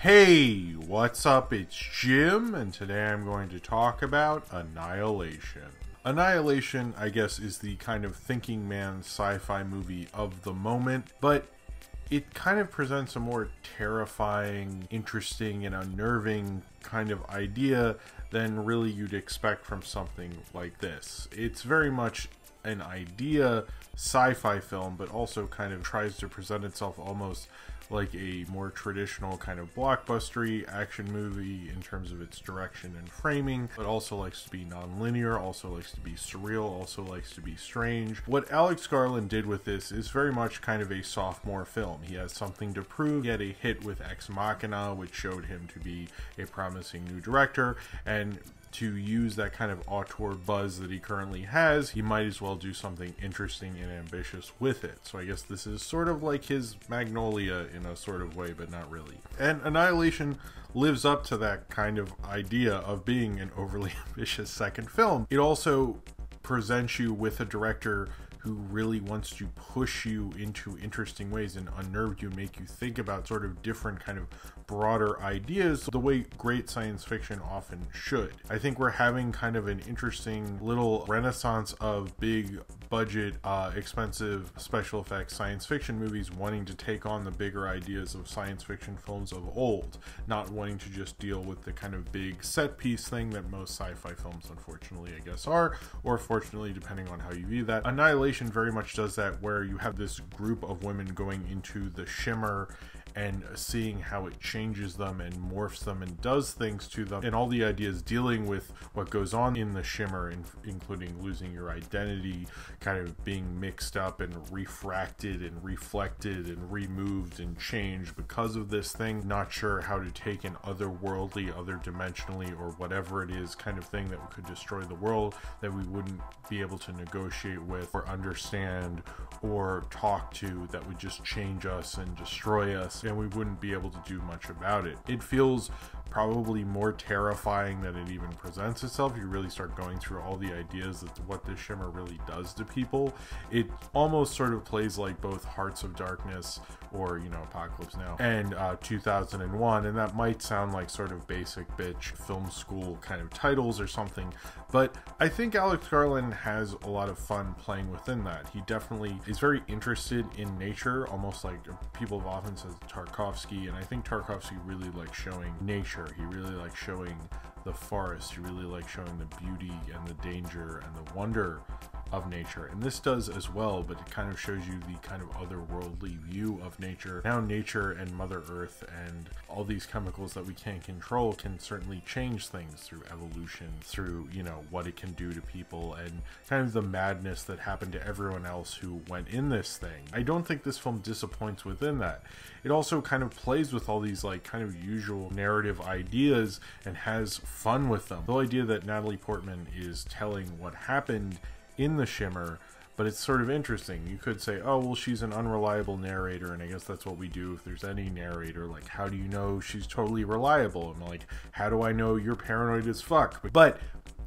Hey, what's up? It's Jim, and today I'm going to talk about Annihilation. Annihilation, I guess, is the kind of thinking man sci-fi movie of the moment, but it kind of presents a more terrifying, interesting, and unnerving kind of idea than really you'd expect from something like this. It's very much an idea sci-fi film, but also kind of tries to present itself almost like a more traditional kind of blockbustery action movie in terms of its direction and framing, but also likes to be non-linear, also likes to be surreal, also likes to be strange. What Alex Garland did with this is very much kind of a sophomore film. He has something to prove. He had a hit with Ex Machina, which showed him to be a promising new director, and to use that kind of auteur buzz that he currently has, he might as well do something interesting and ambitious with it. So I guess this is sort of like his Magnolia in a sort of way, but not really. And Annihilation lives up to that kind of idea of being an overly ambitious second film. It also presents you with a director who really wants to push you into interesting ways and unnerve you, make you think about sort of different kind of broader ideas the way great science fiction often should. I think we're having kind of an interesting little renaissance of big budget, expensive special effects science fiction movies wanting to take on the bigger ideas of science fiction films of old, not wanting to just deal with the kind of big set piece thing that most sci-fi films unfortunately I guess are, or fortunately depending on how you view that. Annihilation very much does that, where you have this group of women going into the Shimmer and seeing how it changes them and morphs them and does things to them, and all the ideas dealing with what goes on in the Shimmer, including losing your identity, kind of being mixed up and refracted and reflected and removed and changed because of this thing, not sure how to take an otherworldly, other-dimensionally, or whatever it is kind of thing that could destroy the world that we wouldn't be able to negotiate with or understand or talk to, that would just change us and destroy us, and we wouldn't be able to do much about it. It feels probably more terrifying than it even presents itself. You really start going through all the ideas of what this Shimmer really does to people. It almost sort of plays like both Hearts of Darkness or, you know, Apocalypse Now and 2001, and that might sound like sort of basic bitch film school kind of titles or something, but I think Alex Garland has a lot of fun playing within that. He definitely is very interested in nature, almost like people have often said Tarkovsky, and I think Tarkovsky really likes showing nature. He really likes showing the forest. He really likes showing the beauty and the danger and the wonder of nature, and this does as well, but it kind of shows you the kind of otherworldly view of nature. Now nature and Mother Earth and all these chemicals that we can't control can certainly change things through evolution, through, you know, what it can do to people, and kind of the madness that happened to everyone else who went in this thing. I don't think this film disappoints within that. It also kind of plays with all these like kind of usual narrative ideas and has fun with them. The whole idea that Natalie Portman is telling what happened in the Shimmer, but it's sort of interesting. You could say, oh, well, she's an unreliable narrator, and I guess that's what we do if there's any narrator. Like, how do you know she's totally reliable? And like, how do I know you're paranoid as fuck? But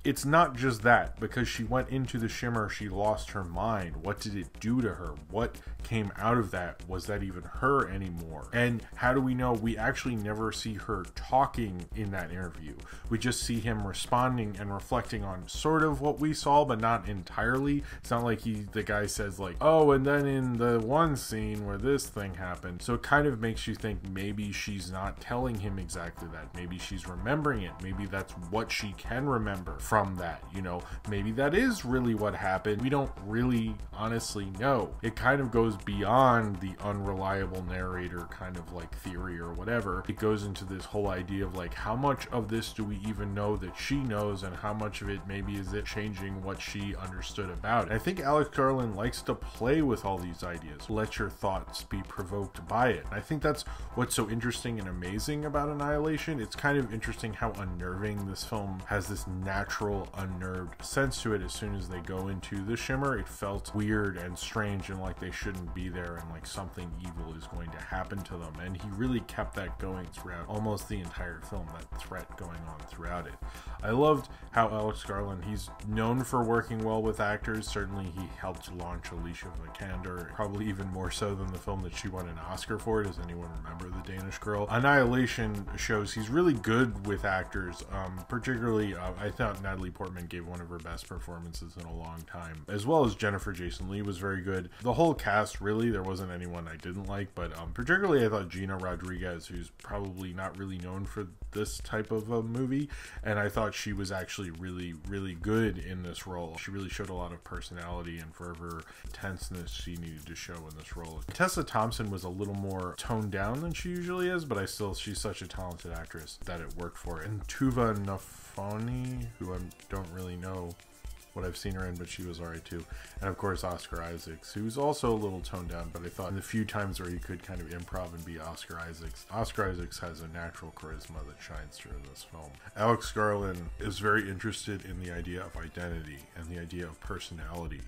it's not just that. Because she went into the Shimmer, she lost her mind. What did it do to her? What came out of that? Was that even her anymore? And how do we know? We actually never see her talking in that interview. We just see him responding and reflecting on sort of what we saw, but not entirely. It's not like the guy says like, oh, and then in the one scene where this thing happened. So it kind of makes you think maybe she's not telling him exactly that. Maybe she's remembering it. Maybe that's what she can remember from that, you know. Maybe that is really what happened. We don't really honestly know. It kind of goes beyond the unreliable narrator kind of like theory or whatever. It goes into this whole idea of like, how much of this do we even know that she knows, and how much of it maybe is it changing what she understood about it. I think Alex Garland likes to play with all these ideas. Let your thoughts be provoked by it. And I think that's what's so interesting and amazing about Annihilation. It's kind of interesting how unnerving this film has this natural unnatural, unnerved sense to it. As soon as they go into the Shimmer, it felt weird and strange and like they shouldn't be there and like something evil is going to happen to them. And he really kept that going throughout almost the entire film, that threat going on throughout it. I loved how Alex Garland, he's known for working well with actors. Certainly he helped launch Alicia Vikander, probably even more so than the film that she won an Oscar for. Does anyone remember The Danish Girl? Annihilation shows he's really good with actors. Particularly, I thought Natalie Portman gave one of her best performances in a long time, as well as Jennifer Jason Leigh was very good. The whole cast, really, there wasn't anyone I didn't like, but particularly I thought Gina Rodriguez, who's probably not really known for this type of a movie, and I thought she was actually really, really good in this role. She really showed a lot of personality and fervor, tenseness she needed to show in this role. Tessa Thompson was a little more toned down than she usually is, but she's such a talented actress that it worked for. And Tuva Nafoni, who I don't really know what I've seen her in, but she was alright too. And of course Oscar Isaacs, who's also a little toned down, but I thought in the few times where he could kind of improv and be Oscar Isaacs has a natural charisma that shines through in this film. Alex Garland is very interested in the idea of identity and the idea of personality,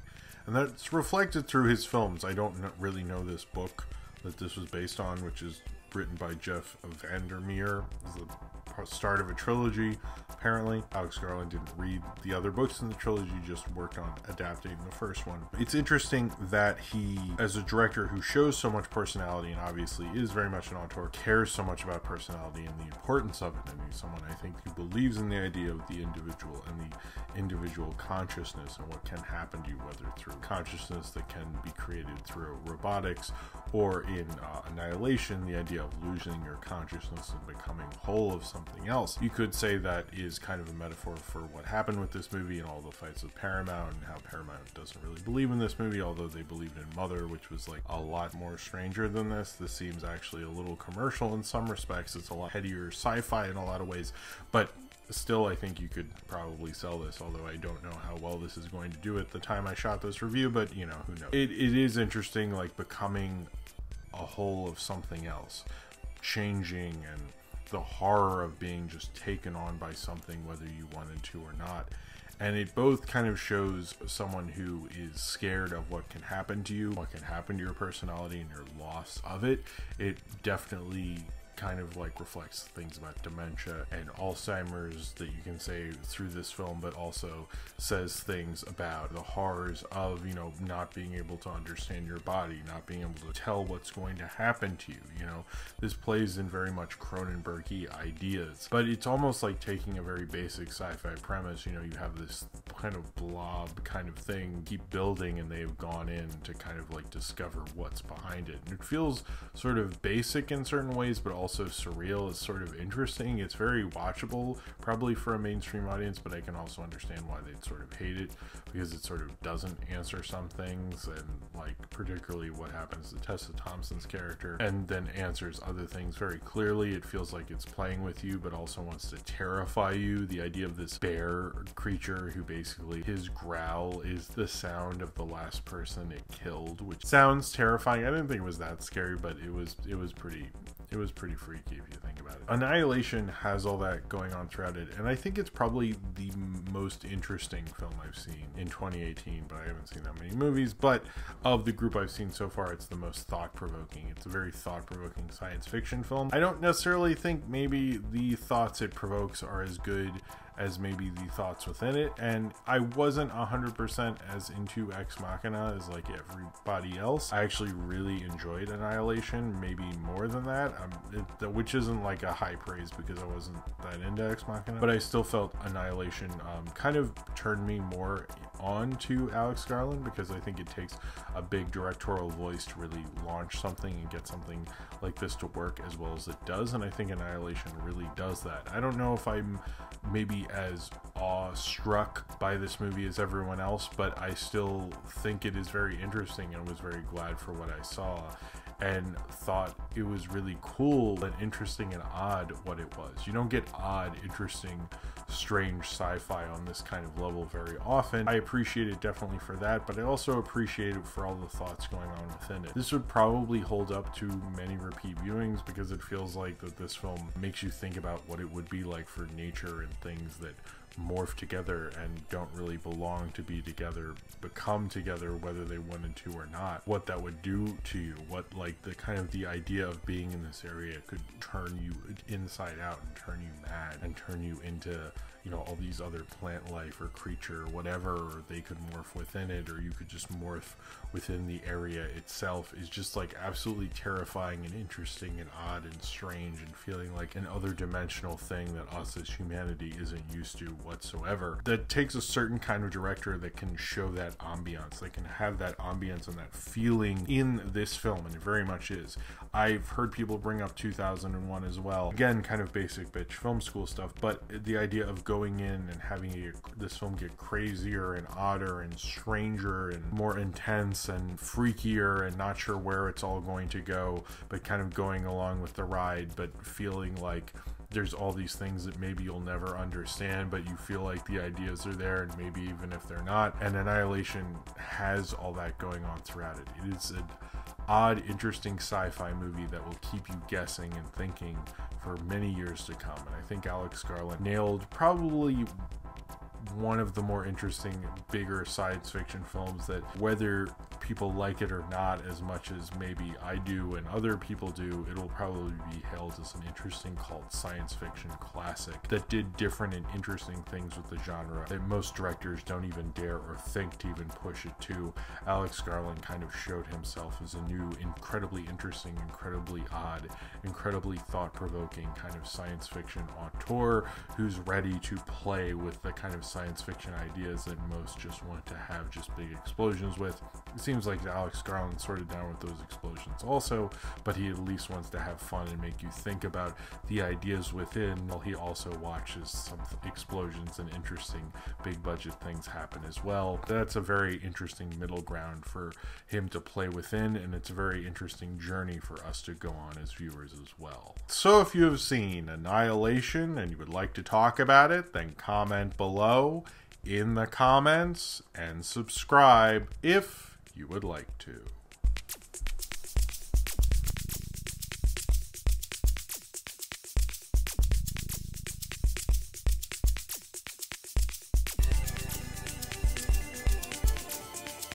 and that's reflected through his films. I don't really know this book that this was based on, which is written by Jeff Vandermeer. It's the start of a trilogy, apparently. Alex Garland didn't read the other books in the trilogy, just worked on adapting the first one. It's interesting that he, as a director who shows so much personality and obviously is very much an auteur, cares so much about personality and the importance of it, and he's someone I think who believes in the idea of the individual and the individual consciousness and what can happen to you, whether through consciousness that can be created through robotics, or in Annihilation, the idea of losing your consciousness and becoming whole of something else. You could say that is kind of a metaphor for what happened with this movie and all the fights with Paramount, and how Paramount doesn't really believe in this movie, although they believed in Mother, which was like a lot more stranger than this. This seems actually a little commercial in some respects. It's a lot headier sci-fi in a lot of ways, but still I think you could probably sell this, although I don't know how well this is going to do at the time I shot this review, but you know, who knows. It is interesting, like becoming a whole of something else, changing, and the horror of being just taken on by something whether you wanted to or not. And it both kind of shows someone who is scared of what can happen to you, what can happen to your personality and your loss of it. It definitely kind of like reflects things about dementia and Alzheimer's that you can say through this film, but also says things about the horrors of, you know, not being able to understand your body, not being able to tell what's going to happen to you. You know, this plays in very much Cronenberg-y ideas, but it's almost like taking a very basic sci-fi premise. You know, you have this kind of blob kind of thing, keep building, and they've gone in to kind of like discover what's behind it. And it feels sort of basic in certain ways, but also surreal. Is sort of interesting. It's very watchable, probably for a mainstream audience, but I can also understand why they'd sort of hate it, because it sort of doesn't answer some things, and like particularly what happens to Tessa Thompson's character, and then answers other things very clearly. It feels like it's playing with you, but also wants to terrify you. The idea of this bear creature who basically his growl is the sound of the last person it killed, which sounds terrifying. I didn't think it was that scary, but it was pretty freaky if you think about it. Annihilation has all that going on throughout it, and I think it's probably the most interesting film I've seen in 2018, but I haven't seen that many movies. But of the group I've seen so far, it's the most thought-provoking. It's a very thought-provoking science fiction film. I don't necessarily think maybe the thoughts it provokes are as good as maybe the thoughts within it, and I wasn't 100% as into Ex Machina as like everybody else. I actually really enjoyed Annihilation, maybe more than that, which isn't like a high praise because I wasn't that into Ex Machina, but I still felt Annihilation kind of turned me more on to Alex Garland, because I think it takes a big directorial voice to really launch something and get something like this to work as well as it does, and I think Annihilation really does that. I don't know if I'm maybe as awestruck by this movie as everyone else, but I still think it is very interesting, and was very glad for what I saw, and thought it was really cool and interesting and odd what it was. You don't get odd, interesting, strange sci-fi on this kind of level very often. I appreciate it definitely for that, but I also appreciate it for all the thoughts going on within it. This would probably hold up to many repeat viewings, because it feels like that this film makes you think about what it would be like for nature and things that morph together and don't really belong to be together become together, whether they wanted to or not, what that would do to you, what like the kind of the idea of being in this area could turn you inside out and turn you mad and turn you into, you know, all these other plant life or creature or whatever, or they could morph within it, or you could just morph within the area itself, is just like absolutely terrifying and interesting and odd and strange and feeling like an other dimensional thing that us as humanity isn't used to whatsoever. That takes a certain kind of director that can show that ambiance, that can have that ambiance and that feeling in this film, and it very much is. I've heard people bring up 2001 as well. Again, kind of basic bitch film school stuff, but the idea of going in and having this film get crazier and odder and stranger and more intense and freakier and not sure where it's all going to go, but kind of going along with the ride, but feeling like there's all these things that maybe you'll never understand, but you feel like the ideas are there, and maybe even if they're not. And Annihilation has all that going on throughout it. It is an odd, interesting sci-fi movie that will keep you guessing and thinking for many years to come. And I think Alex Garland nailed probably one of the more interesting, bigger science fiction films that, whether people like it or not as much as maybe I do and other people do, it'll probably be hailed as an interesting cult science fiction classic that did different and interesting things with the genre that most directors don't even dare or think to even push it to. Alex Garland kind of showed himself as a new, incredibly interesting, incredibly odd, incredibly thought-provoking kind of science fiction auteur who's ready to play with the kind of science fiction ideas that most just want to have just big explosions with. It seems like Alex Garland's sort of down with those explosions also, but he at least wants to have fun and make you think about the ideas within, while he also watches some explosions and interesting big budget things happen as well. That's a very interesting middle ground for him to play within, and it's a very interesting journey for us to go on as viewers as well. So if you have seen Annihilation and you would like to talk about it, then comment below in the comments and subscribe if you would like to.